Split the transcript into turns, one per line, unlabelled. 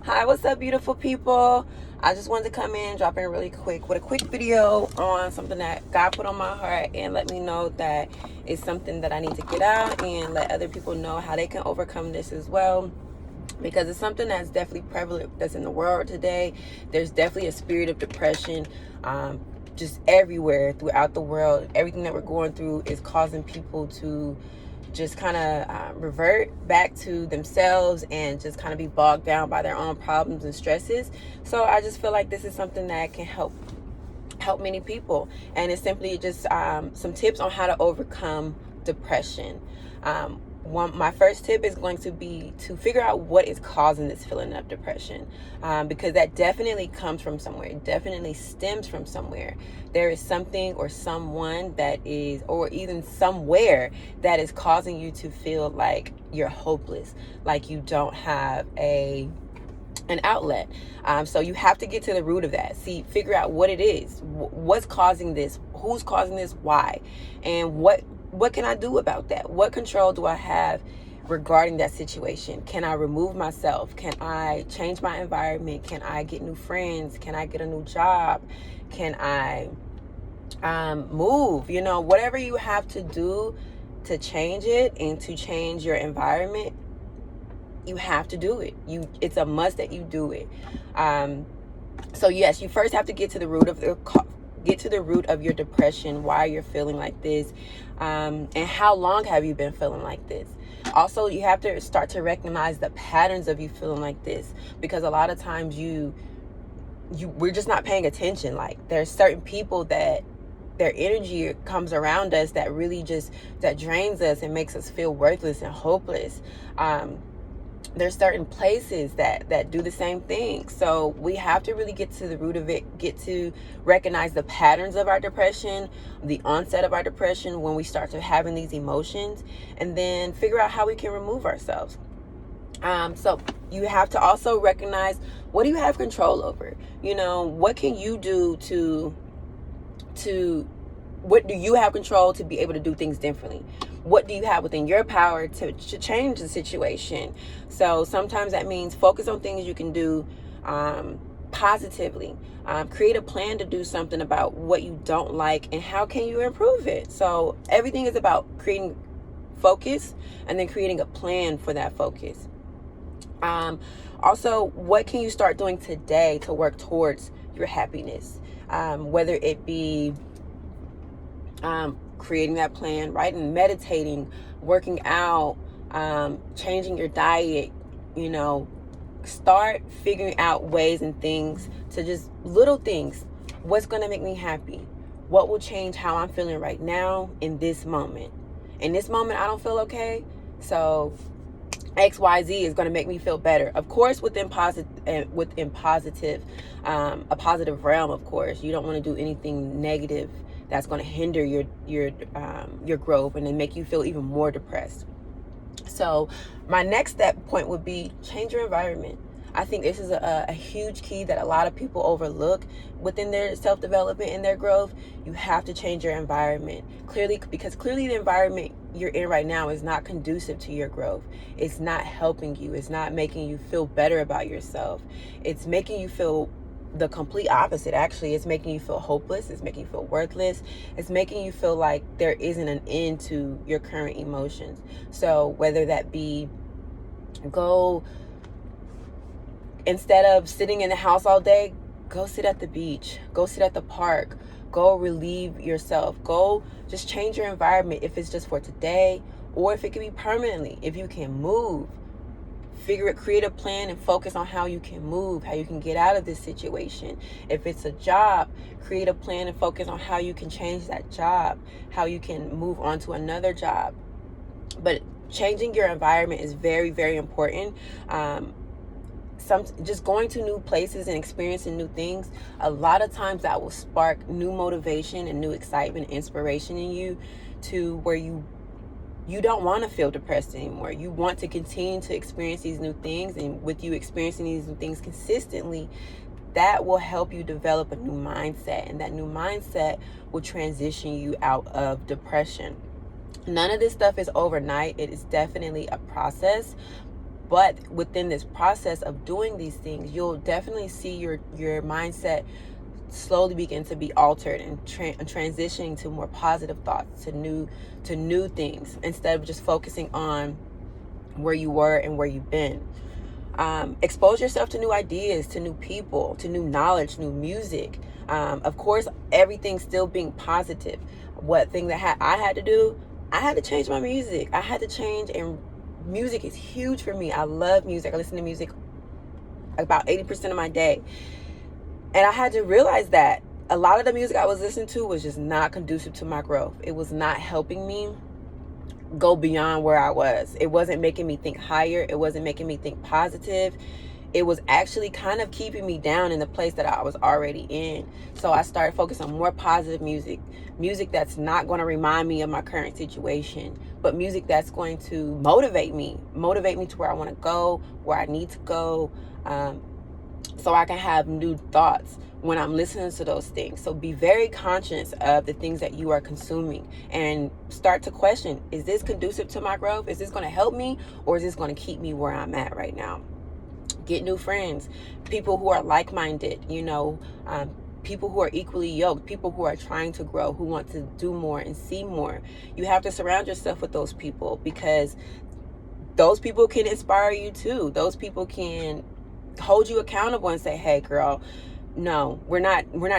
Hi, what's up, beautiful people? I just wanted to come in, drop in really quick with a quick video on something that God put on my heart and let me know that it's something that I need to get out and let other people know how they can overcome this as well. Because it's something that's definitely prevalent that's in the world today. There's definitely a spirit of depression just everywhere throughout the world. Everything that we're going through is causing people to just kind of revert back to themselves and just kind of be bogged down by their own problems and stresses. So I just feel like this is something that can help many people, and it's simply just some tips on how to overcome depression. My first tip is going to be to figure out what is causing this feeling of depression, because that definitely comes from somewhere. It definitely stems from somewhere. There is something or someone that is, or even somewhere that is causing you to feel like you're hopeless, like you don't have an outlet. So you have to get to the root of that. Figure out what it is, what's causing this, who's causing this, why, and what can I do about that? What control do I have regarding that situation? Can I remove myself? Can I change my environment? Can I get new friends? Can I get a new job? Can I move? Whatever you have to do to change it and to change your environment, you have to do it. It's a must that you do it. So yes, you first have to get to the root of your depression, why you're feeling like this, and how long have you been feeling like this. Also, you have to start to recognize the patterns of you feeling like this, because a lot of times we're just not paying attention. Like, there's certain people that their energy comes around us that really that drains us and makes us feel worthless and hopeless. There's certain places that do the same thing. So we have to really get to the root of it, get to recognize the patterns of our depression, the onset of our depression, when we start to having these emotions, and then figure out how we can remove ourselves. So you have to also recognize, what do you have control over? What can you do what do you have control to be able to do things differently? What do you have within your power to change the situation? So sometimes that means focus on things you can do positively. Create a plan to do something about what you don't like and how can you improve it. So everything is about creating focus and then creating a plan for that focus. Also, what can you start doing today to work towards your happiness? Whether it be creating that plan, writing, meditating, working out, changing your diet, start figuring out ways and things to just little things. What's going to make me happy? What will change how I'm feeling right now in this moment? In this moment, I don't feel okay. So XYZ is going to make me feel better. Of course, within positive, a positive realm. Of course, you don't want to do anything negative that's going to hinder your growth and then make you feel even more depressed. So my next point would be change your environment. I think this is a huge key that a lot of people overlook within their self-development and their growth. You have to change your environment because clearly the environment you're in right now is not conducive to your growth. It's not helping you. It's not making you feel better about yourself. It's making you feel the complete opposite. Actually, it's making you feel hopeless. It's making you feel worthless. It's making you feel like there isn't an end to your current emotions. So whether that be instead of sitting in the house all day, go sit at the beach, go sit at the park, go relieve yourself, go just change your environment. If it's just for today, or if it can be permanently, if you can move, create a plan and focus on how you can move, how you can get out of this situation. If it's a job, create a plan and focus on how you can change that job, how you can move on to another job. But changing your environment is very, very important. Just going to new places and experiencing new things, a lot of times that will spark new motivation and new excitement, inspiration in you, to where you don't want to feel depressed anymore. You want to continue to experience these new things, and with you experiencing these new things consistently, that will help you develop a new mindset, and that new mindset will transition you out of depression. None of this stuff is overnight. It is definitely a process. But within this process of doing these things, you'll definitely see your mindset slowly begin to be altered and transitioning to more positive thoughts, to new things, instead of just focusing on where you were and where you've been. Expose yourself to new ideas, to new people, to new knowledge, new music. Of course, everything still being positive. What thing that I had to do, I had to change my music. I had to change, and music is huge for me. I love music. I listen to music about 80% of my day. And I had to realize that a lot of the music I was listening to was just not conducive to my growth. It was not helping me go beyond where I was. It wasn't making me think higher. It wasn't making me think positive. It was actually kind of keeping me down in the place that I was already in. So I started focusing on more positive music that's not going to remind me of my current situation, but music that's going to motivate me to where I want to go, where I need to go, so I can have new thoughts when I'm listening to those things. So be very conscious of the things that you are consuming, and start to question, is this conducive to my growth? Is this going to help me, or is this going to keep me where I'm at right now? Get new friends, people who are like-minded, people who are equally yoked, people who are trying to grow, who want to do more and see more. You have to surround yourself with those people, because those people can inspire you too. Those people can hold you accountable and say, hey girl, no, we're not